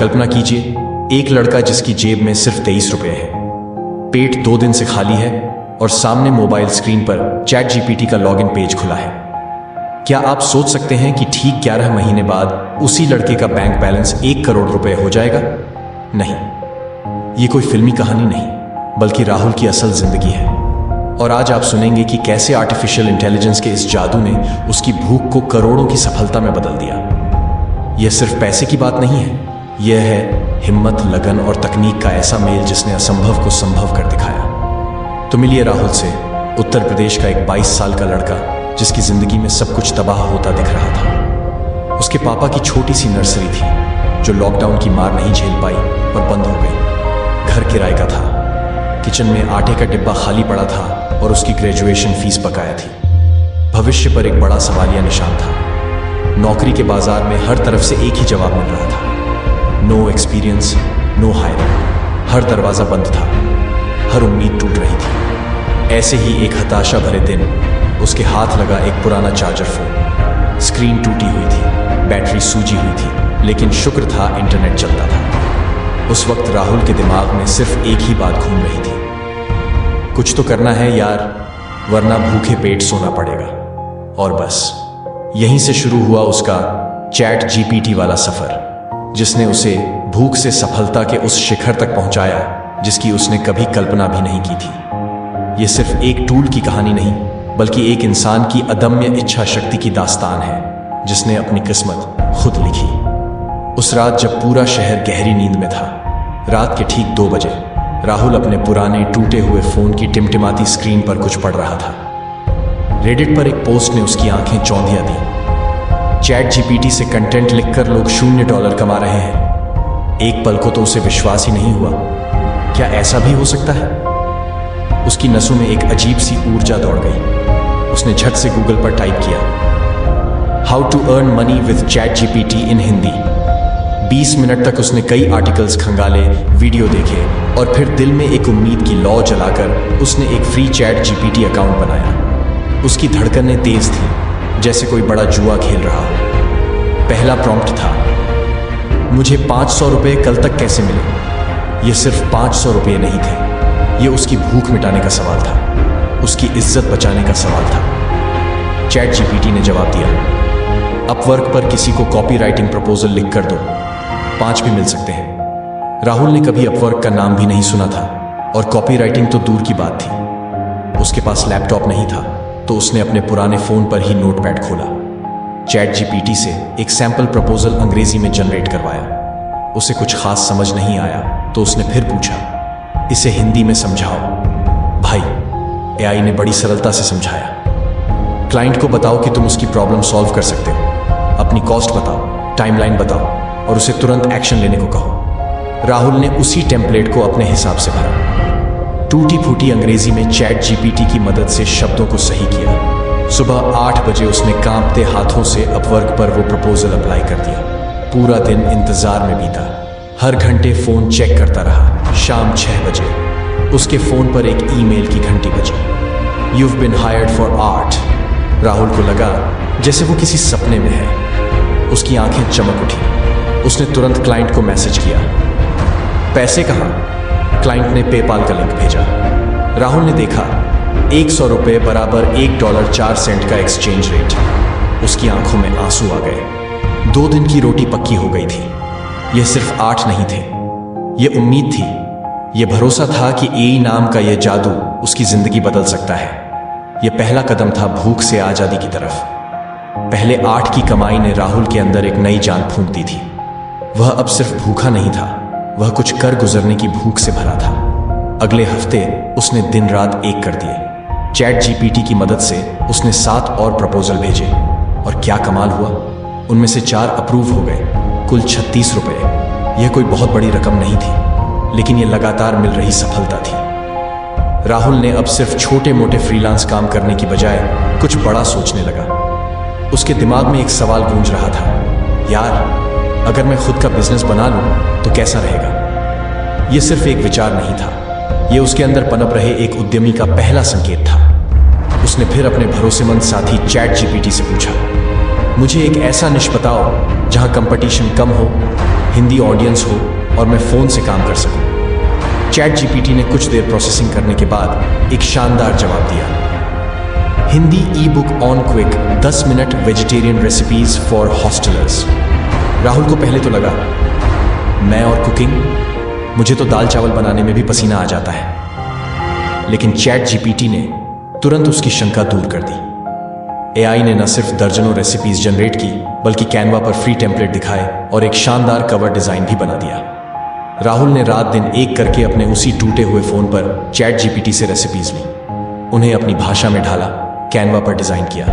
कल्पना कीजिए, एक लड़का जिसकी जेब में सिर्फ 23 रुपए है, पेट 2 दिन से खाली है और सामने मोबाइल स्क्रीन पर चैट जीपीटी का लॉगिन पेज खुला है। क्या आप सोच सकते हैं कि ठीक 11 महीने बाद उसी लड़के का बैंक बैलेंस 1 करोड़ रुपए हो जाएगा? नहीं, ये कोई फिल्मी कहानी नहीं, बल्कि राहुल की असल जिंदगी है। और आज आप सुनेंगे कि कैसे आर्टिफिशियल इंटेलिजेंस के इस जादू ने उसकी भूख को करोड़ों की सफलता में बदल दिया। यह सिर्फ पैसे की बात नहीं है, यह है हिम्मत, लगन और तकनीक का ऐसा मेल जिसने असंभव को संभव कर दिखाया। तो मिलिए राहुल से, उत्तर प्रदेश का एक 22 साल का लड़का जिसकी जिंदगी में सब कुछ तबाह होता दिख रहा था। उसके पापा की छोटी सी नर्सरी थी जो लॉकडाउन की मार नहीं झेल पाई और बंद हो गई। घर किराए का था, किचन में आटे का डिब्बा खाली पड़ा था और उसकी ग्रेजुएशन फीस बकाया थी। भविष्य पर एक बड़ा सवालिया निशान था। नौकरी के बाजार में हर तरफ से एक ही जवाब मिल रहा था, नो एक्सपीरियंस, नो हायरिंग। हर दरवाजा बंद था, हर उम्मीद टूट रही थी। ऐसे ही एक हताशा भरे दिन उसके हाथ लगा एक पुराना चार्जर फोन। स्क्रीन टूटी हुई थी, बैटरी सूजी हुई थी, लेकिन शुक्र था इंटरनेट चलता था। उस वक्त राहुल के दिमाग में सिर्फ एक ही बात घूम रही थी, कुछ तो करना है यार, वरना भूखे पेट सोना पड़ेगा। और बस यहीं से शुरू हुआ उसका चैट जीपीटी वाला सफर, जिसने उसे भूख से सफलता के उस शिखर तक पहुंचाया जिसकी उसने कभी कल्पना भी नहीं की थी। यह सिर्फ एक टूल की कहानी नहीं, बल्कि एक इंसान की अदम्य इच्छा शक्ति की दास्तान है जिसने अपनी किस्मत खुद लिखी। उस रात जब पूरा शहर गहरी नींद में था, रात के ठीक 2 बजे राहुल अपने पुराने टूटे हुए फोन की टिमटिमाती स्क्रीन पर कुछ पढ़ रहा था। रेडिट पर एक पोस्ट ने उसकी आंखें चौंधिया दी। चैट जीपीटी से कंटेंट लिखकर लोग $0 कमा रहे हैं। एक पल को तो उसे विश्वास ही नहीं हुआ, क्या ऐसा भी हो सकता है? उसकी नसों में एक अजीब सी ऊर्जा दौड़ गई। उसने झट से गूगल पर टाइप किया, how to earn money with chat GPT in Hindi. 20 minute तक उसने कई आर्टिकल्स खंगाले, वीडियो देखे और फिर दिल में एक उम्मीद की लौ जलाकर उसने एक फ्री चैट जीपीटी अकाउंट बनाया। उसकी धड़कनें तेज थी, जैसे कोई बड़ा जुआ खेल रहा हो। पहला प्रॉम्प्ट था, मुझे 500 रुपये कल तक कैसे मिले। ये सिर्फ 500 रुपये नहीं थे, ये उसकी भूख मिटाने का सवाल था, उसकी इज्जत बचाने का सवाल था। चैट जीपीटी ने जवाब दिया, अपवर्क पर किसी को कॉपी राइटिंग प्रपोजल लिख कर दो, 5 भी मिल सकते हैं। राहुल ने कभी अपवर्क का नाम भी नहीं सुना था और कॉपी राइटिंग तो दूर की बात थी। उसके पास लैपटॉप नहीं था, तो उसने अपने पुराने फोन पर ही नोटपैड खोला। चैट जीपीटी से एक सैंपल प्रपोजल अंग्रेजी में जनरेट करवाया। उसे कुछ खास समझ नहीं आया तो उसने फिर पूछा, इसे हिंदी में समझाओ। भाई, एआई ने बड़ी सरलता से समझाया। क्लाइंट को बताओ कि तुम उसकी प्रॉब्लम सॉल्व कर सकते हो, अपनी कॉस्ट बताओ, टाइमलाइन बताओ और उसे तुरंत एक्शन लेने को कहो। राहुल ने उसी टेम्पलेट को अपने हिसाब से भरा। टूटी फूटी अंग्रेजी में चैट जीपीटी की मदद से शब्दों को सही किया। सुबह 8 बजे उसने कांपते हाथों से अपवर्क पर वो प्रपोजल अप्लाई कर दिया। पूरा दिन इंतजार में बीता, हर घंटे फोन चेक करता रहा। शाम 6 बजे उसके फोन पर एक ईमेल की घंटी बजी, You've been hired for art। Rahul को लगा जैसे वो किसी सपने में है। उसकी आंखें चमक उठी। उसने तुरंत क्लाइंट को मैसेज किया, पैसे कहाँ? क्लाइंट ने पेपाल का लिंक भेजा। राहुल ने देखा 100 रुपये बराबर $1.04 का एक्सचेंज रेट। उसकी आंखों में आंसू आ गए। 2 दिन की रोटी पक्की हो गई थी। यह सिर्फ 8 नहीं थे, यह उम्मीद थी, यह भरोसा था कि एआई नाम का यह जादू उसकी जिंदगी बदल सकता है। यह पहला कदम था भूख से आजादी की तरफ। पहले 8 की कमाई ने राहुल के अंदर एक नई जान फूंक दी थी। वह अब सिर्फ भूखा नहीं था, वह कुछ कर गुजरने की भूख से भरा था। अगले हफ्ते उसने दिन रात एक कर दिए। चैट जीपीटी की मदद से उसने 7 और प्रपोजल भेजे और क्या कमाल हुआ, उनमें से 4 अप्रूव हो गए। कुल 36 रुपये। यह कोई बहुत बड़ी रकम नहीं थी, लेकिन यह लगातार मिल रही सफलता थी। राहुल ने अब सिर्फ छोटे मोटे फ्रीलांस काम करने की बजाय कुछ बड़ा सोचने लगा। उसके दिमाग में एक सवाल गूंज रहा था, यार अगर मैं खुद का बिजनेस बना लूं तो कैसा रहेगा। यह सिर्फ एक विचार नहीं था, यह उसके अंदर पनप रहे एक उद्यमी का पहला संकेत था। उसने फिर अपने भरोसेमंद साथी चैट जीपीटी से पूछा, मुझे एक ऐसा निश बताओ जहां कंपटीशन कम हो, हिंदी ऑडियंस हो और मैं फ़ोन से काम कर सकूं। चैट जीपीटी ने कुछ देर प्रोसेसिंग करने के बाद एक शानदार जवाब दिया। हिंदी ई book on quick 10 minute vegetarian recipes for hostellers. Rahul को पहले तो लगा, मैं और कुकिंग, मुझे तो दाल चावल बनाने में भी पसीना आ जाता है। लेकिन चैट जीपीटी ने तुरंत उसकी शंका दूर कर दी। एआई ने न सिर्फ दर्जनों रेसिपीज जनरेट की, बल्कि कैनवा पर फ्री टेम्पलेट दिखाए और एक शानदार कवर डिजाइन भी बना दिया। राहुल ने रात दिन एक करके अपने उसी टूटे हुए फोन पर चैट जीपीटी से रेसिपीज ली, उन्हें अपनी भाषा में ढाला, कैनवा पर डिजाइन किया।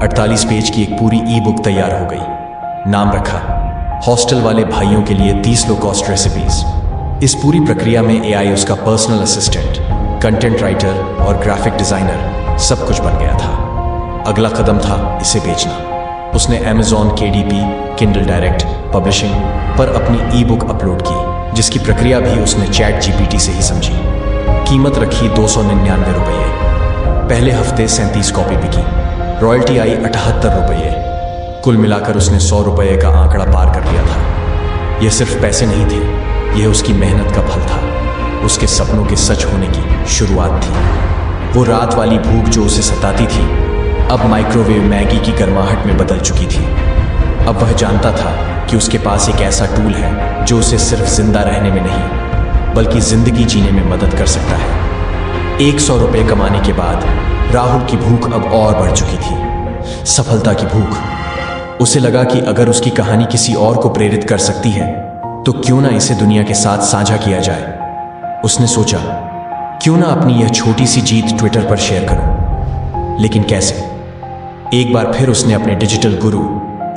48 पेज की एक पूरी ई बुक तैयार हो गई। नाम रखा, हॉस्टल वाले भाइयों के लिए 30 लो कॉस्ट रेसिपीज। इस पूरी प्रक्रिया में एआई उसका पर्सनल असिस्टेंट, कंटेंट राइटर और ग्राफिक डिजाइनर सब कुछ बन गया था। अगला कदम था इसे बेचना। उसने Amazon, KDP, Kindle Direct, publishing पर अपनी ई बुक अपलोड की, जिसकी प्रक्रिया भी उसने चैट जीपीटी से ही समझी। कीमत रखी 299 रुपये। पहले हफ्ते 37 कॉपी बिकी, रॉयल्टी आई 78 रुपये। कुल मिलाकर उसने 100 रुपये का आंकड़ा पार कर लिया था। यह सिर्फ पैसे नहीं थे, यह उसकी मेहनत का फल था, उसके सपनों के सच होने की शुरुआत थी। वो रात वाली भूख जो उसे सताती थी, अब माइक्रोवेव मैगी की गर्माहट में बदल चुकी थी। अब वह जानता था कि उसके पास एक ऐसा टूल है जो उसे सिर्फ जिंदा रहने में नहीं, बल्कि जिंदगी जीने में मदद कर सकता है। 100 रुपये कमाने के बाद राहुल की भूख अब और बढ़ चुकी थी, सफलता की भूख। उसे लगा कि अगर उसकी कहानी किसी और को प्रेरित कर सकती है, तो क्यों ना इसे दुनिया के साथ साझा किया जाए। उसने सोचा, क्यों ना अपनी यह छोटी सी जीत ट्विटर पर शेयर करूं। लेकिन कैसे? एक बार फिर उसने अपने डिजिटल गुरु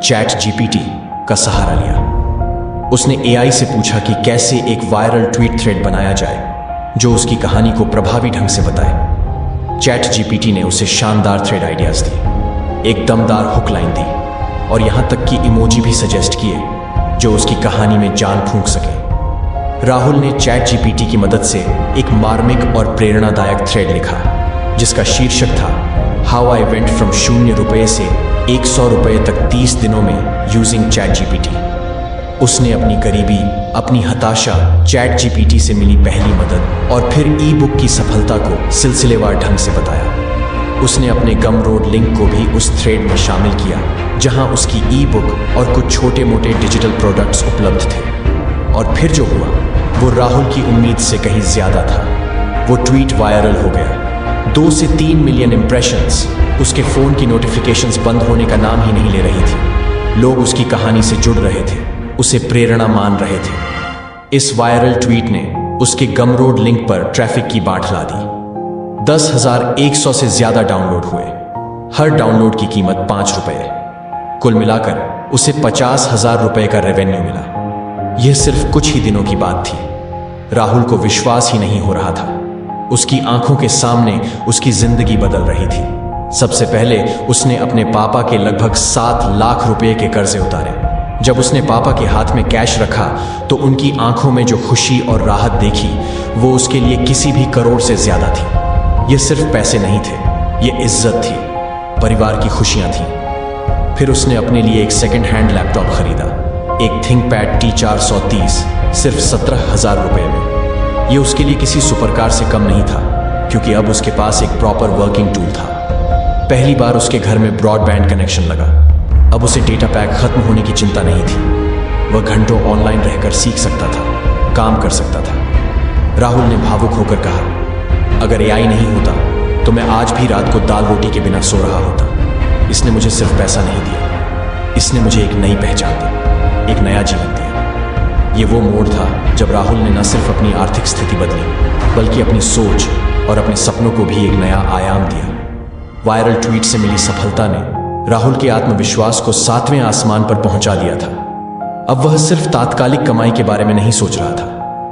चैट जीपीटी का सहारा लिया। उसने एआई से पूछा कि कैसे एक वायरल ट्वीट थ्रेड बनाया जाए जो उसकी कहानी को प्रभावी ढंग से बताए। चैट जीपीटी ने उसे शानदार थ्रेड आइडियाज दिए, एक दमदार हुक लाइन दी और यहां तक कि इमोजी भी सजेस्ट किए जो उसकी कहानी में जान फूंक सके। राहुल ने चैट जीपीटी की मदद से एक मार्मिक और प्रेरणादायक थ्रेड लिखा, जिसका शीर्षक था हाउ आई वेंट फ्रॉम 0 रुपये से 100 रुपये तक 30 दिनों में यूजिंग चैट जीपीटी। उसने अपनी गरीबी, अपनी हताशा, चैट जीपीटी से मिली पहली मदद और फिर ई बुक की सफलता को सिलसिलेवार ढंग से बताया। उसने अपने गमरोड लिंक को भी उस थ्रेड में शामिल किया, जहां उसकी ई बुक और कुछ छोटे मोटे डिजिटल प्रोडक्ट्स उपलब्ध थे। और फिर जो हुआ वो राहुल की उम्मीद से कहीं ज्यादा था। वो ट्वीट वायरल हो गया। 2 से 3 मिलियन इंप्रेशंस। उसके फोन की नोटिफिकेशंस बंद होने का नाम ही नहीं ले रही थी। लोग उसकी कहानी से जुड़ रहे थे, उसे प्रेरणा मान रहे थे। इस वायरल ट्वीट ने उसके गमरोड लिंक पर ट्रैफिक की बाढ़ ला दी। 10,100 से ज्यादा डाउनलोड हुए। हर डाउनलोड की कीमत 5 रुपये। कुल मिलाकर उसे 50,000 रुपये का रेवेन्यू मिला। यह सिर्फ कुछ ही दिनों की बात थी। राहुल को विश्वास ही नहीं हो रहा था। उसकी आंखों के सामने उसकी जिंदगी बदल रही थी। सबसे पहले उसने अपने पापा के लगभग 7 लाख रुपए के कर्जे उतारे। जब उसने पापा के हाथ में कैश रखा तो उनकी आंखों में जो खुशी और राहत देखी, वो उसके लिए किसी भी करोड़ से ज्यादा थी। ये सिर्फ पैसे नहीं थे, ये इज्जत थी, परिवार की खुशियां थीं। फिर उसने अपने लिए एक सेकंड हैंड लैपटॉप खरीदा, एक थिंकपैड T430, सिर्फ 17,000 रुपये में। ये उसके लिए किसी सुपरकार से कम नहीं था, क्योंकि अब उसके पास एक प्रॉपर वर्किंग टूल था। पहली बार उसके घर में ब्रॉडबैंड कनेक्शन लगा। अब उसे डेटा पैक खत्म होने की चिंता नहीं थी। वह घंटों ऑनलाइन रहकर सीख सकता था, काम कर सकता था। राहुल ने भावुक होकर कहा, अगर एआई नहीं होता तो मैं आज भी रात को दाल रोटी के बिना सो रहा होता। इसने मुझे सिर्फ पैसा नहीं दिया, इसने मुझे एक नई पहचान दी, एक नया जीवन दिया। ये वो मोड़ था जब राहुल ने न सिर्फ अपनी आर्थिक स्थिति बदली, बल्कि अपनी सोच और अपने सपनों को भी एक नया आयाम दिया। वायरल ट्वीट से मिली सफलता ने राहुल के आत्मविश्वास को 7वें आसमान पर पहुंचा दिया था। अब वह सिर्फ तात्कालिक कमाई के बारे में नहीं सोच रहा था,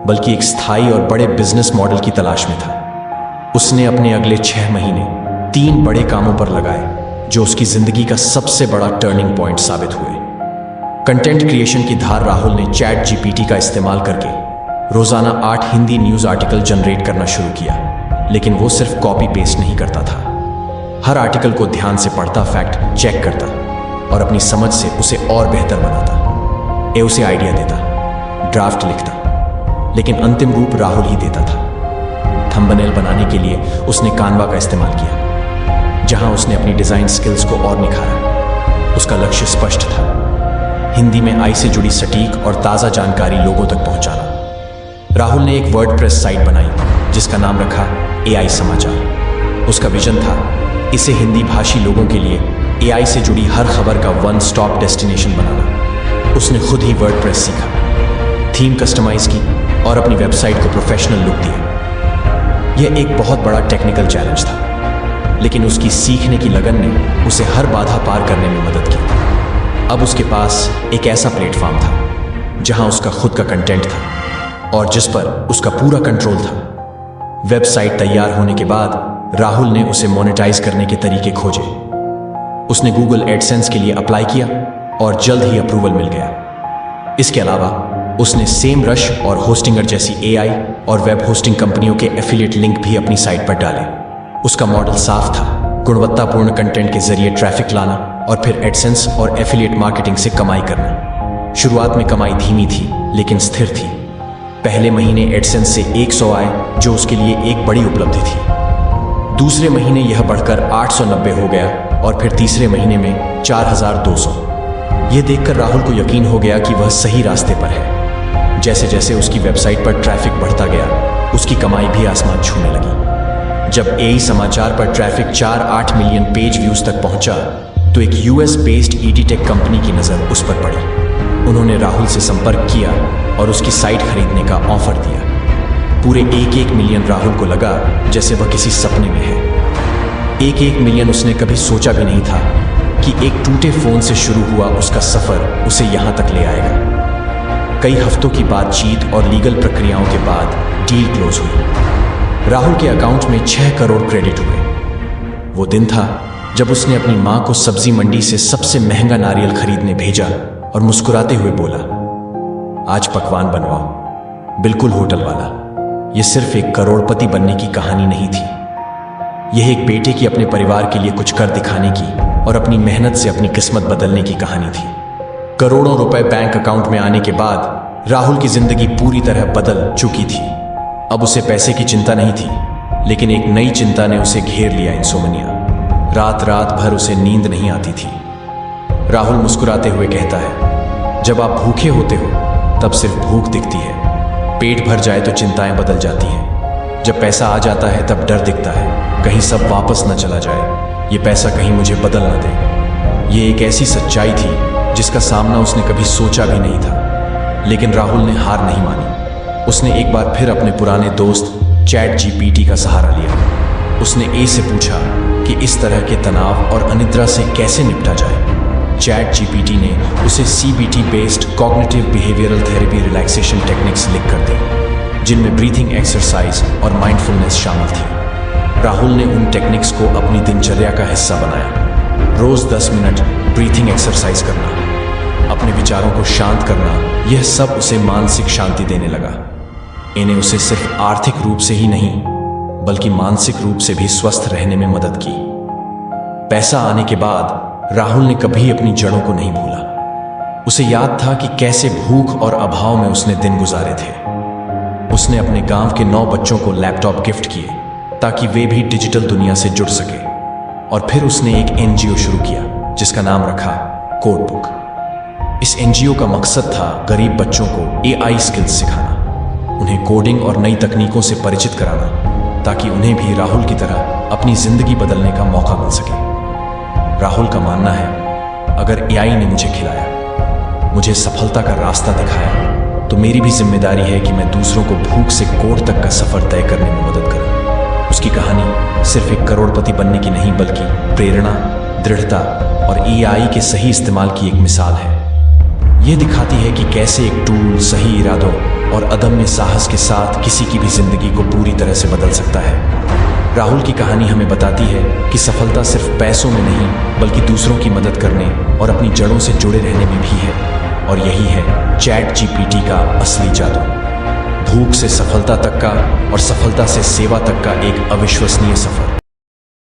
बल्कि एक स्थायी और बड़े बिजनेस मॉडल की तलाश में था। उसने अपने अगले 6 महीने 3 बड़े कामों पर लगाए, जो उसकी जिंदगी का सबसे बड़ा टर्निंग पॉइंट साबित हुए। कंटेंट क्रिएशन की धार राहुल ने चैट जीपीटी का इस्तेमाल करके रोजाना 8 हिंदी न्यूज आर्टिकल जनरेट करना शुरू किया। लेकिन वो सिर्फ कॉपी पेस्ट नहीं करता था। हर आर्टिकल को ध्यान से पढ़ता, फैक्ट चेक करता और अपनी समझ से उसे और बेहतर बनाता। उसे आइडिया देता। ड्राफ्ट लिखता, लेकिन अंतिम रूप राहुल ही देता था। थंबनेल बनाने के लिए उसने कानवा का इस्तेमाल किया, जहां उसने अपनी डिजाइन स्किल्स को और निखारा। उसका लक्ष्य स्पष्ट था, हिंदी में आई से जुड़ी सटीक और ताज़ा जानकारी लोगों तक पहुंचाना। राहुल ने एक वर्डप्रेस साइट बनाई जिसका नाम रखा AI समाचार। उसका विजन था इसे हिंदी भाषी लोगों के लिए AI से जुड़ी हर खबर का वन स्टॉप डेस्टिनेशन बनाना। उसने खुद ही वर्डप्रेस सीखा, थीम कस्टमाइज की और अपनी वेबसाइट को प्रोफेशनल लुक दिया। यह एक बहुत बड़ा टेक्निकल चैलेंज था, लेकिन उसकी सीखने की लगन ने उसे हर बाधा पार करने में मदद की। अब उसके पास एक ऐसा प्लेटफॉर्म था जहां उसका खुद का कंटेंट था और जिस पर उसका पूरा कंट्रोल था। वेबसाइट तैयार होने के बाद राहुल ने उसे मोनेटाइज करने के तरीके खोजे। उसने गूगल एडसेंस के लिए अप्लाई किया और जल्द ही अप्रूवल मिल गया। इसके अलावा उसने सेम रश और होस्टिंगर जैसी AI और वेब होस्टिंग कंपनियों के एफिलिएट लिंक भी अपनी साइट पर डाले। उसका मॉडल साफ था, गुणवत्तापूर्ण कंटेंट के जरिए ट्रैफिक लाना और फिर एडसेंस और एफिलिएट मार्केटिंग से कमाई करना। शुरुआत में कमाई धीमी थी लेकिन स्थिर थी। पहले महीने एडसेंस से 100 आए, जो उसके लिए एक बड़ी उपलब्धि थी। दूसरे महीने यह बढ़कर 890 हो गया और फिर तीसरे महीने में 4200। यह देखकर राहुल को यकीन हो गया कि वह सही रास्ते पर है। जैसे जैसे उसकी वेबसाइट पर ट्रैफिक बढ़ता गया, उसकी कमाई भी आसमान छूने लगी। जब AI समाचार पर ट्रैफिक 4-8 मिलियन पेज व्यूज तक पहुंचा, तो एक US बेस्ड EdTech कंपनी की नज़र उस पर पड़ी। उन्होंने राहुल से संपर्क किया और उसकी साइट खरीदने का ऑफर दिया। पूरे 1-1 मिलियन राहुल को लगा जैसे वह किसी सपने में है। 1-1 मिलियन उसने कभी सोचा भी नहीं था कि एक टूटे फोन से शुरू हुआ उसका सफर उसे यहां तक ले आएगा। कई हफ्तों की बातचीत और लीगल प्रक्रियाओं के बाद डील क्लोज हुई। राहुल के अकाउंट में 6 करोड़ क्रेडिट हुए। वो दिन था जब उसने अपनी मां को सब्जी मंडी से सबसे महंगा नारियल खरीदने भेजा और मुस्कुराते हुए बोला, आज पकवान बनवाओ, बिल्कुल होटल वाला। यह सिर्फ एक करोड़पति बनने की कहानी नहीं थी, यह एक बेटे की अपने परिवार के लिए कुछ कर दिखाने की और अपनी मेहनत से अपनी किस्मत बदलने की कहानी थी। करोड़ों रुपए बैंक अकाउंट में आने के बाद राहुल की जिंदगी पूरी तरह बदल चुकी थी। अब उसे पैसे की चिंता नहीं थी, लेकिन एक नई चिंता ने उसे घेर लिया, इंसोमनिया। रात रात भर उसे नींद नहीं आती थी। राहुल मुस्कुराते हुए कहता है, जब आप भूखे होते हो तब सिर्फ भूख दिखती है, पेट भर जाए तो चिंताएं बदल जाती हैं। जब पैसा आ जाता है तब डर दिखता है, कहीं सब वापस न चला जाए, ये पैसा कहीं मुझे बदल न दे। ये एक ऐसी सच्चाई थी जिसका सामना उसने कभी सोचा भी नहीं था। लेकिन राहुल ने हार नहीं मानी। उसने एक बार फिर अपने पुराने दोस्त ChatGPT का सहारा लिया। उसने A से पूछा कि इस तरह के तनाव और अनिद्रा से कैसे निपटा जाए। ChatGPT ने उसे CBT based cognitive behavioural therapy relaxation techniques लिख कर दी, जिनमें ब्रीथिंग एक्सरसाइज और माइंडफुलनेस शामिल थी। राहुल ने उन टेक्निक्स को अपनी दिनचर्या का हिस्सा बनाया। रोज 10 मिनट ब्रीथिंग एक्सरसाइज करना, अपने विचारों को शांत करना, यह सब उसे मानसिक शांति देने लगा। इन्हें उसे सिर्फ आर्थिक रूप से ही नहीं, बल्कि मानसिक रूप से भी स्वस्थ रहने में मदद की। पैसा आने के बाद राहुल ने कभी अपनी जड़ों को नहीं भूला। उसे याद था कि कैसे भूख और अभाव में उसने दिन गुजारे थे। उसने अपने गांव के 9 बच्चों को लैपटॉप गिफ्ट किए ताकि वे भी डिजिटल दुनिया से जुड़ सके। और फिर उसने एक NGO शुरू किया जिसका नाम रखा कोड बुक। इस NGO का मकसद था गरीब बच्चों को AI स्किल्स सिखाना, उन्हें कोडिंग और नई तकनीकों से परिचित कराना, ताकि उन्हें भी राहुल की तरह अपनी जिंदगी बदलने का मौका मिल सके। राहुल का मानना है, अगर AI ने मुझे खिलाया, मुझे सफलता का रास्ता दिखाया, तो मेरी भी जिम्मेदारी है कि मैं दूसरों को भूख से कोड तक का सफर तय करने में मदद करूं। उसकी कहानी सिर्फ एक करोड़पति बनने की नहीं, बल्कि प्रेरणा, दृढ़ता और AI के सही इस्तेमाल की एक मिसाल है। यह दिखाती है कि कैसे एक टूल सही इरादों और अदम्य साहस के साथ किसी की भी जिंदगी को पूरी तरह से बदल सकता है। राहुल की कहानी हमें बताती है कि सफलता सिर्फ पैसों में नहीं, बल्कि दूसरों की मदद करने और अपनी जड़ों से जुड़े रहने में भी है। और यही है ChatGPT का असली जादू। भूख से सफलता तक का और सफलता से सेवा तक का एक अविश्वसनीय सफर।